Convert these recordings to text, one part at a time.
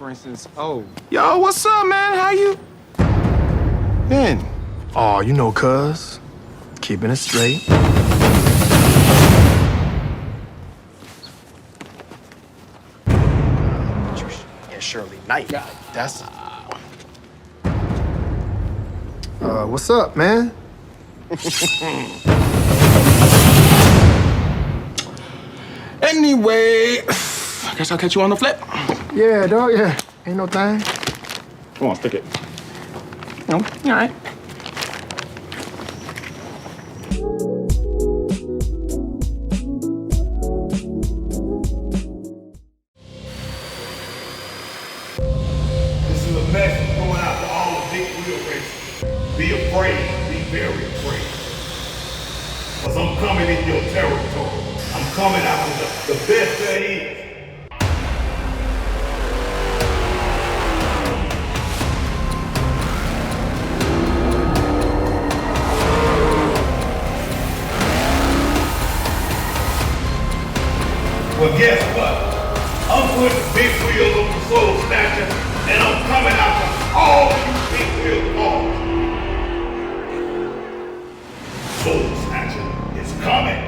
for instance, oh, yo, what's up, man? How you been? Oh, you know, cuz. Keeping it straight. Yeah, Shirley Knight. That's What's up, man? Anyway, I guess I'll catch you on the flip. Yeah, dog, yeah. Ain't no thing. Come on, stick it. No, all right. This is a message going out to all the big wheel racers. Be afraid, be very afraid. Because I'm coming in your territory. I'm coming after the best there is. Well, guess what? I'm putting big wheels on the soul snatcher, and I'm coming after all you big wheel cars. Soul snatcher is coming.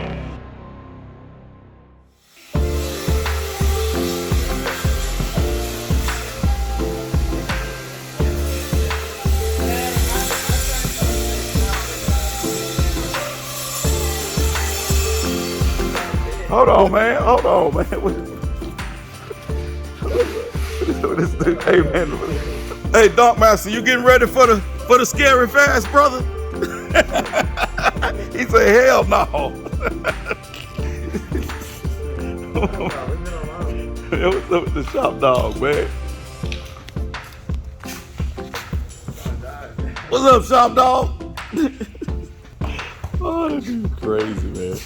Hold on, man. What is this? Hey, man. Hey, Dunk Master, you getting ready for the scary fast, brother? He said, hell no. What's up with the shop dog, man? What's up, shop dog? Oh, that dude's crazy, man.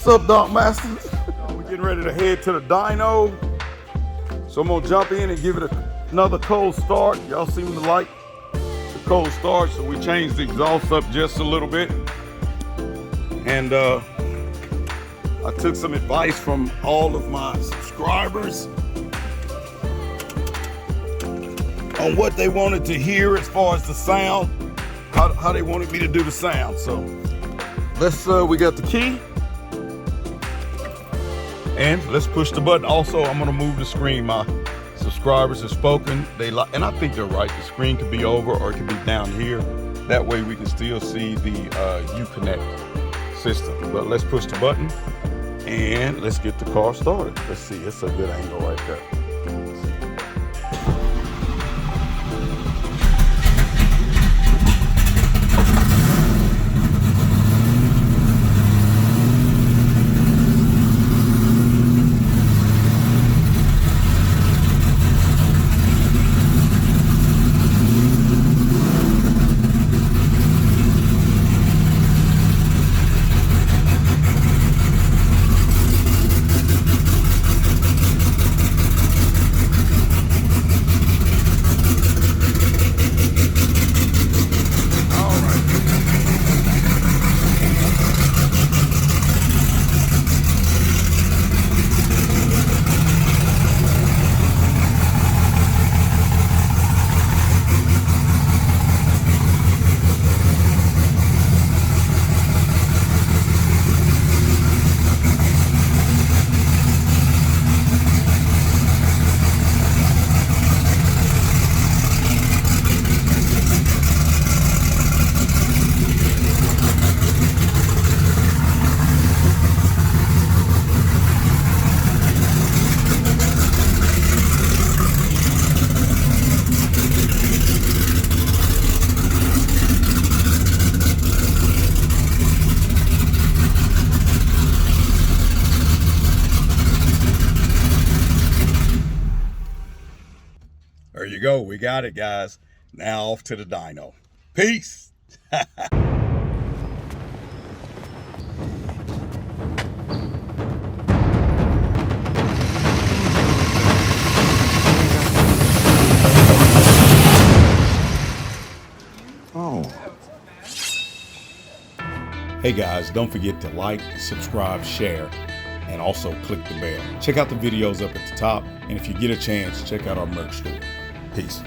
What's up, Dunk Master? We're getting ready to head to the dyno. So I'm gonna jump in and give it another cold start. Y'all seem to like the cold start, so we changed the exhaust up just a little bit. And I took some advice from all of my subscribers on what they wanted to hear as far as the sound, how they wanted me to do the sound. So let's, we got the key. And let's push the button. Also, I'm gonna move the screen. My subscribers have spoken. And I think they're right. The screen could be over or it could be down here. That way we can still see the Uconnect system. But let's push the button and let's get the car started. Let's see, it's a good angle right there. There you go. We got it, guys. Now off to the dyno. Peace. Hey guys, don't forget to like, subscribe, share, and also click the bell. Check out the videos up at the top, and if you get a chance, check out our merch store. Peace.